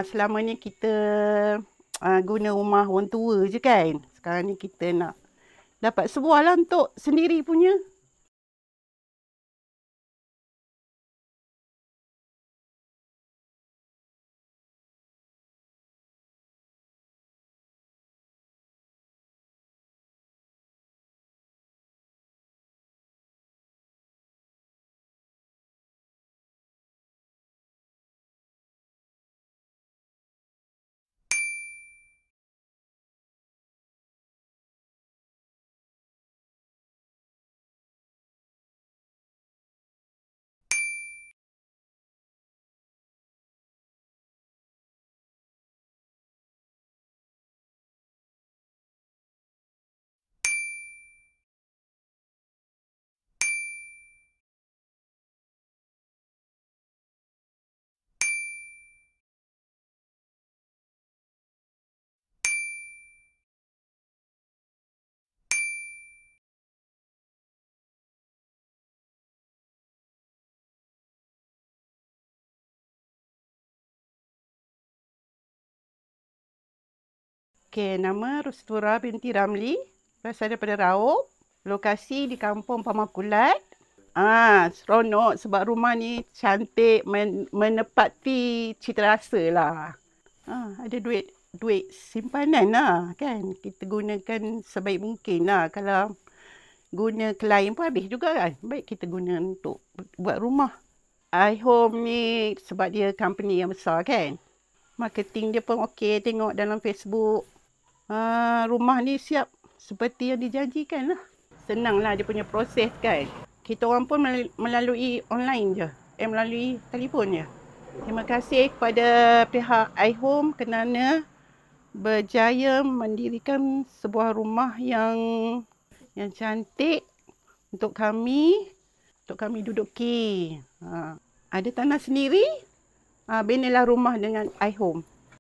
Selama ni kita guna rumah orang tua je kan. Sekarang ni kita nak dapat sebuah lah untuk sendiri punya. Okey, nama Rustura binti Ramli, berasal daripada Raub, lokasi di Kampung Pamakulat. Seronok sebab rumah ni cantik, menepati cita rasa lah. Ada duit simpanan lah kan. Kita gunakan sebaik mungkin lah. Kalau guna klien pun habis juga kan. Baik kita guna untuk buat rumah. iHome ni sebab dia company yang besar kan. Marketing dia pun okey, tengok dalam Facebook. Rumah ni siap seperti yang dijanjikan lah. Senang lah dia punya proses kan. Kita orang pun melalui online je. Melalui telefon je. Terima kasih kepada pihak iHome kerana berjaya mendirikan sebuah rumah yang cantik untuk kami duduki. Ada tanah sendiri, binalah rumah dengan iHome.